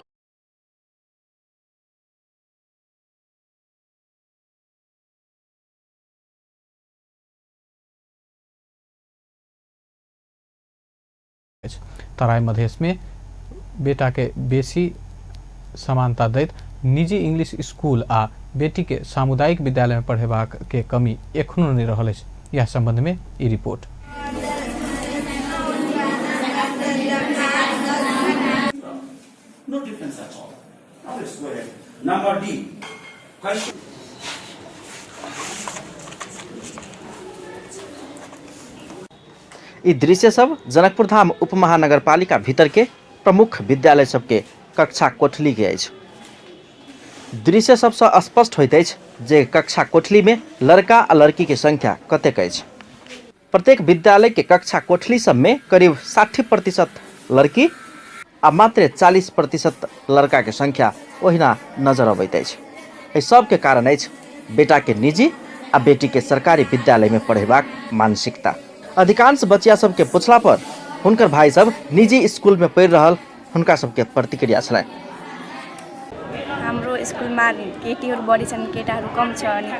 तराई मधेश में बेटा के बेसी समानता दैत निजी इंग्लिश स्कूल आ बेटी के सामुदायिक विद्यालय में पढ़ेबाक के कमी एखनो नहीं रहल अछि। यह संबंध में ई report. No difference at all. Now let's go ahead. Number D. Question. ये दृश्य सब जनकपुर धाम उपमहानगरपालिका भीतर के प्रमुख विद्यालय सबके कक्षा कोठली के अछि। दृश्य सबसे स्पष्ट होइत अछि जे कक्षा कोठली में लड़का आ लड़की के संख्या कतेक अछि। प्रत्येक विद्यालय के कक्षा कोठली सब में करीब 60% लड़की आ मात्र 40% लड़का के संख्या ओहिना नजर अबैत अछि। एहि सब के कारण अछि बेटा के निजी आ बेटी के सरकारी विद्यालय में पढ़ेबाक मानसिकता। अधिकांश बच्चा सब के पूछला पर हुनकर भाई सब निजी स्कूल में पढ़ि रहल हुनका सब के प्रतिक्रिया छलनि। हाम्रो स्कूल में केटीहरु बढी छन्, केटाहरु कम छ। अनि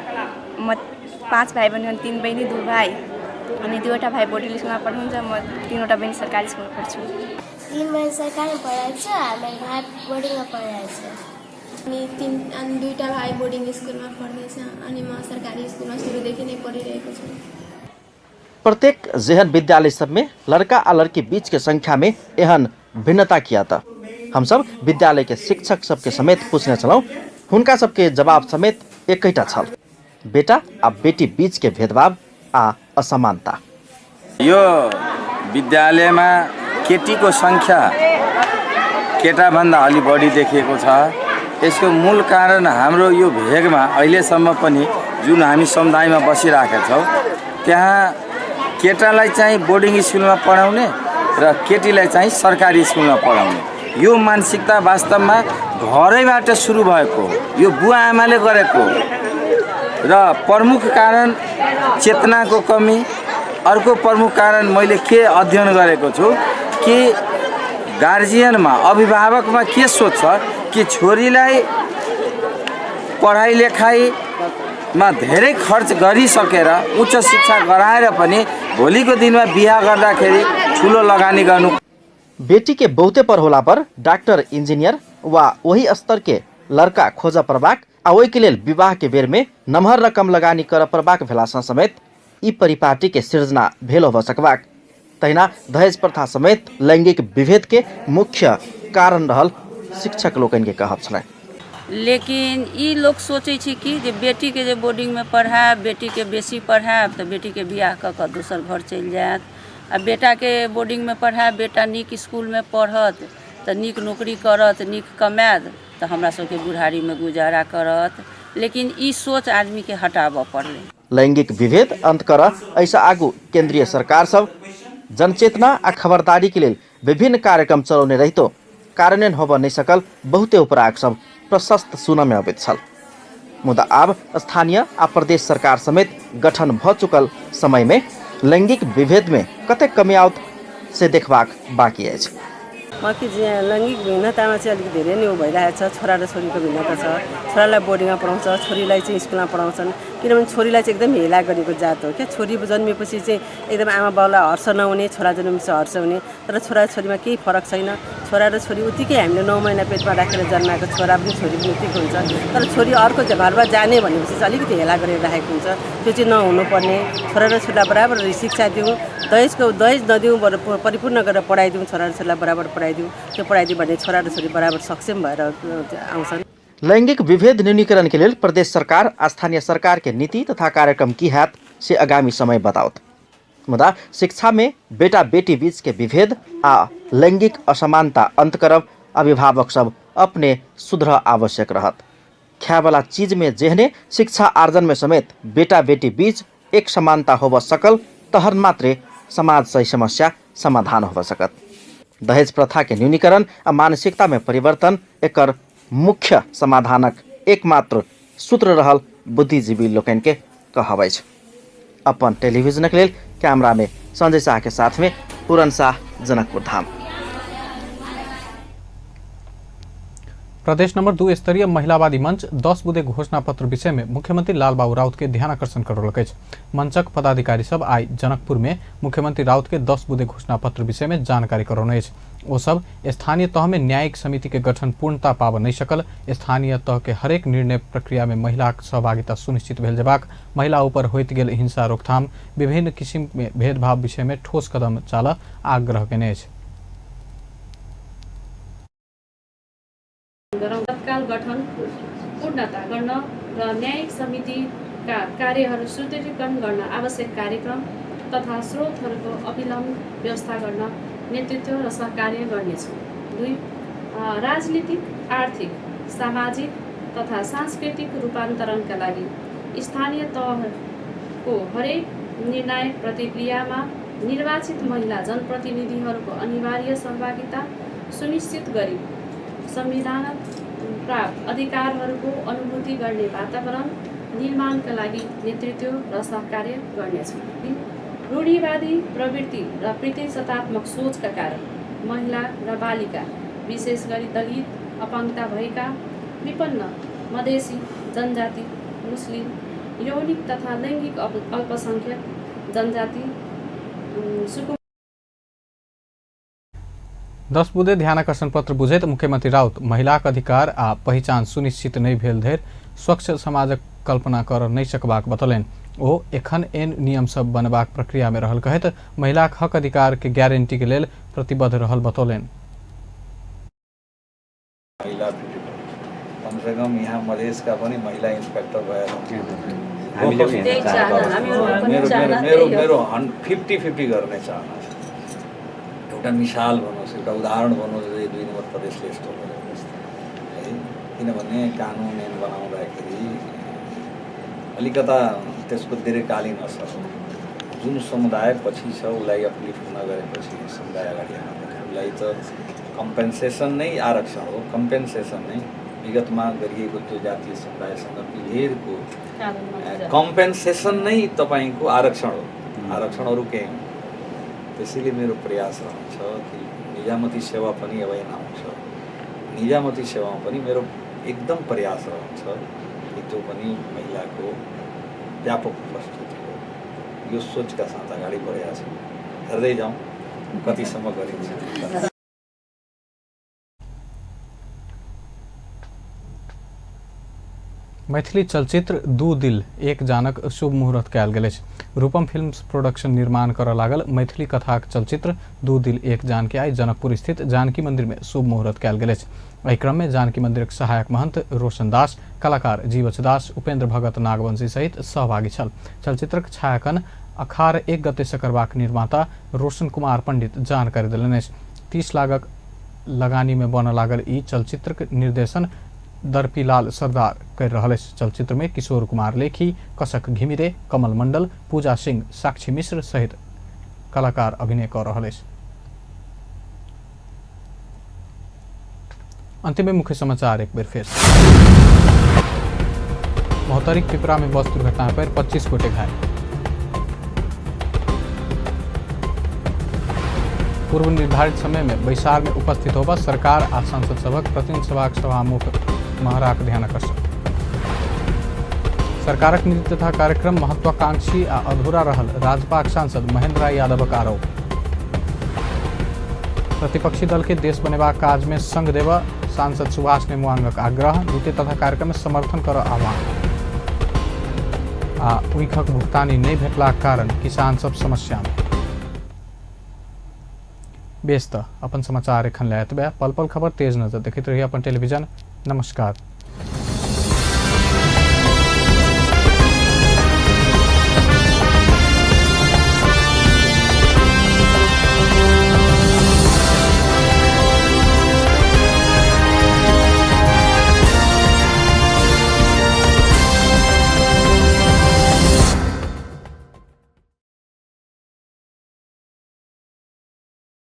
म 5 भाइ बहिनी अनि 3 बहिनी 2 भाइ अनि 2वटा भाइ बोर्डिङ स्कुलमा पढ्नुहुन्छ। म 3वटा बहिनी सरकारी स्कुलमा पढ्छु। 3 बहिनी सरकारी पढाएको छ, हामी भाइ बोर्डिङमा पढाएको छ। अनि 2टा भाइ बोर्डिङ स्कुलमा पढ्दैछ अनि म सरकारी स्कुलमा सुरुदेखि नै पढिरहेको छु। प्रत्येक जेहन विद्यालय सब में लड़का आ लड़की बीच के संख्या में एहन भिन्नता किया था। हम सब विद्यालय के शिक्षक सबके समेत पूछने चलौं, हुनका सबके जवाब समेत एकैटा छल, बेटा आ बेटी बीच के भेदभाव आ असमानता। यो विद्यालय में केटी को संख्या केटा भन्दा अलि बढी देखिएको छ। यसको मूल कारण हाम्रो यो भेगमा अहिलेसम्म पनि जुन हामी समुदायमा बसिरहेका छौं त्यहाँ केटालाई चाहिँ बोर्डिङ स्कुलमा पढाउने र केटीलाई चाहिँ सरकारी स्कुलमा पढाउने यो मानसिकता वास्तवमा घरैबाट सुरु भएको, यो बुवा आमाले गरेको र प्रमुख कारण चेतनाको कमी। अर्को प्रमुख कारण मैले के अध्ययन गरेको छु कि गार्जियनमा अभिभावकमा के सोच्छ कि छोरीलाई पढाइ लेखाइमा धेरै खर्च गरिसकेर उच्च शिक्षा गराएर पनि भोलिको दिनमा बिहा गर्दाखेरि ठुलो लगानी गर्नु। बेटी के बहुते पर होला पर डॉक्टर, इंजीनियर वा वही स्तर के लड़का खोज परबाक आ ओहि के लेल विवाह के बेर में नमहर रकम लगानी कर परबाक भेलासँ समेत ई परिपाटी के सृजना भेलो भ सकबाक। तहिना दहेज प्रथा समेत लैंगिक विभेद के मुख्य कारण रहल शिक्षक लोकन के कहब छलै। लेकिन ई लोग सोचे छी कि जे बेटी के जे बोर्डिंग में पढ़ाएब, बेटी के बेसी पढ़ाएब तो बेटी के बियाह क क दोसर घर चलि जायत, आ बेटा के बोर्डिंग में पढ़ाएब, बेटा नीक स्कूल में पढ़त तो नीक नौकरी करत, नीक कमायत तो हमरा सबके बुढ़ारी में गुजारा करत। लेकिन ई सोच आदमी के हटाबऽ पड़ले। लैंगिक विभेद अंत कर ऐसा आगू केंद्रीय सरकार सब जनचेतना आ खबरदारी के लिए विभिन्न कार्यक्रम चलाउने रहितो कार्यान्वयन होब नहीं सकल बहुते उपराग सब प्रशस्त सुन में अबैत छल। मुदा आब स्थानीय आ प्रदेश सरकार समेत गठन भ चुकल समय में लैंगिक विभेद में कते कमी आउत से देखबाक बाँकी अछि। बाँकी लैंगिक भिन्नतामा चाहिँ अलिक धेरै नै भइरहेको छ। छोरा र छोरीको भिन्नता छ। छोरालाई बोर्डिङमा पढाउँछ, छोरीलाई चाहिँ स्कुलमा पढाउँछन्। किनभने छोरीलाई चाहिँ एकदम हेला गरेको जात हो क्या। छोरी जन्मेपछि चाहिँ एकदम आमा बाउलाई हर्ष नहुने, छोरा जन्मेपछि हर्ष हुने। तर छोरा छोरीमा केही फरक छैन। छोरा र छोरी उत्तिकै हामीले 9 महिना पेटमा राखेर जन्माएको, छोरा पनि छोरी पनि उत्तिकै हुन्छ। तर छोरी अर्को घरमा जाने भनेपछि चाहिँ अलिकति हेला गरेर राखेको हुन्छ। त्यो चाहिँ नहुनुपर्ने। छोरा र छोरीलाई बराबर शिक्षा दिउँ, दहेज नदिउँ, परिपूर्ण गरेर पढाइदिउँ, छोरा र छोरीलाई बराबर पढाइदिउँ। त्यो पढाइदिउँ भने छोरा र छोरी बराबर सक्षम भएर आउँछन्। लैंगिक विभेद न्यूनीकरण के लिए प्रदेश सरकार स्थानीय सरकार के नीति तथा कार्यक्रम की हैत से आगामी समय बताओत। मुदा शिक्षा में बेटा बेटी बीच के विभेद आ लैंगिक असमानता अंत करब अभिभावक सब अपने सुधर आवश्यक रहत। ख्यावाला चीज में जेहने शिक्षा आर्जन में समेत बेटा बेटी बीच एक समानता होब सकल तहन मात्रे समाज सही समस्या समाधान हो सकत। दहेज प्रथा के न्यूनीकरण आ मानसिकता में परिवर्तन एकर मुख्य समाधानक एकमात्र सूत्र रहल बुद्धिजीवी लोकन के कहबै छ। अपन टेलीविजन के लेल कैमरा में संजय शाह के साथ में पूरन शाह, जनकपुर धाम। प्रदेश नंबर 2 स्तरीय महिलावादी मंच 10 बुधे घोषणा पत्र विषय में मुख्यमंत्री लालबाबू राउत के ध्यान आकर्षण करौलक। मंचक पदाधिकारी सब आई जनकपुर में मुख्यमंत्री राउत के 10 बुधे घोषणा पत्र विषय में जानकारी करौने। वो सब स्थानीय तह में न्यायिक समिति के गठन पूर्णता पाब नहीं सकल, स्थानीय तह के हरेक निर्णय प्रक्रिया में महिला सहभागिता सुनिश्चित भेल जेबाक, महिला ऊपर होइत गेल हिंसा रोकथाम, विभिन्न किसिम में भेदभाव विषय में ठोस कदम चाल आग्रह केने छ। तत्काल गठन पूर्णता गर्न र न्यायिक समितिका कार्यहरू सुदृढीकरण गर्न आवश्यक कार्यक्रम तथा स्रोतहरूको अविलम्ब व्यवस्था गर्न नेतृत्व र सहकार्य गर्नेछु। 2 राजनीतिक, आर्थिक, सामाजिक तथा सांस्कृतिक रूपान्तरणका लागि स्थानीय तहको हरेक निर्णायक प्रक्रियामा निर्वाचित महिला जनप्रतिनिधिहरूको अनिवार्य सहभागिता सुनिश्चित गरी संविधान प्राप्त अधिकारहरूको अनुभूति गर्ने वातावरण निर्माणका लागि नेतृत्व र सहकार्य गर्नेछु। रूढिवादी प्रवृत्ति र प्रतिशतात्मक सोचका कारण महिला र बालिका, विशेष गरी दलित, अपाङ्गता भएका, विपन्न, मधेसी, जनजाति, मुस्लिम, यौनिक तथा लैङ्गिक अल्पसङ्ख्यक जनजाति 10 बुधे ध्यानाकर्षण पत्र बुझैत मुख्यमंत्री राउत महिलाक अधिकार आ पहिचान सुनिश्चित नहीं भेल धरि स्वच्छ समाजक कल्पना कर नहीं सकबाक बतौलनि। ओ एखन एन नियम सब बनबाक प्रक्रिया में रहल कहत महिलाक हक अधिकार के गारंटी के लेल प्रतिबद्ध रहल बतौलनि। कम से कम यहाँ मधेश का पनि महिला इंस्पेक्टर भएर मेरो 50-50 गर्ने चाहना छ। एउटा मिसाल बनोस्, एउटा उदाहरण बनोस्, 2 नम्बर प्रदेशले यस्तो गरेको है। किनभने कानुन ऐन बनाउँदाखेरि अलिकता त्यसको दीर्घकालीन असर हो। जुन समुदाय पछि छ उसलाई अपलिफ्ट नगरेपछि समुदाय अगाडि आउँदैन। उसलाई त कम्पेन्सेसन नै आरक्षण हो। कम्पेन्सेसन नै विगतमा गरिएको त्यो जातीय समुदायसँग विभेदको कम्पेन्सेसन नै तपाईँको आरक्षण हो। आरक्षणहरू केही हुन्। त्यसैले मेरो प्रयास रहन्छ कि निजामती सेवा पनि अब यहाँ आउँछ। निजामती सेवामा पनि मेरो एकदम प्रयास रहन्छ कि त्यो पनि महिलाको व्यापक उपस्थिति हो। यो सोचका साथ अगाडि बढेका छौँ। हेर्दै जाउँ कतिसम्म गरिन्छ। मैथिली चलचित्र 2 दिल एक जानक शुभ मुहूर्त कयल गेल अछि। रूपम फिल्म्स प्रोडक्शन निर्माण करऽ लागल मैथिली कथाक चलचित्र 2 दिल एक जान के आई जनकपुर स्थित जानकी मंदिर में शुभ मुहूर्त कयल गेल अछि। एहि क्रम में जानकी मंदिरक सहायक महंत रोशन दास, कलाकार जीवछ दास, उपेंद्र भगत नागवंशी सहित सहभागी छल। चलचित्रक छायांकन अखार 1 गते से करबाक निर्माता रोशन कुमार पंडित जानकारी देलनि अछि। 30 लाखक लगानी में बनऽ लागल ई चलचित्रक निर्देशन दर्पीलाल सरदार कर रहा है। चलचित्र में किशोर कुमार लेखी, कसक घिमिरे, कमल मंडल, पूजा सिंह, साक्षी मिश्र सहित कलाकार अभिनय कर रहा है। अंतिम में मुख्य समाचार एक बार फिर। मोहतरिक पिपरा में बस दुर्घटना पर 25 गोटे घायल। पूर्व निर्धारित समय में बैसार में उपस्थित होगा सरकार आ सांसद सभक प्रतिनिधि सभाक सभामुख महराक ध्यान आकर्षण। सरकारक नीति तथा कार्यक्रम महत्वाकांक्षी आ अधूरा रहल, राज्यपाल सांसद महेंद्र राय यादवक आरोप। प्रतिपक्षी दल के देश बनेबाक काज में संग देव सांसद सुभाष नेमुआंगक आग्रह। नीति तथा कार्यक्रम में समर्थन कर आह्वान। आ उइखक भुगतानी नहीं भेटलाक कारण किसान सब समस्या में। व्यस्त अपन समाचार एखन लायत बे। पल पल खबर तेज नजर देखते रहिए अपन टेलीविजन। नमस्कार।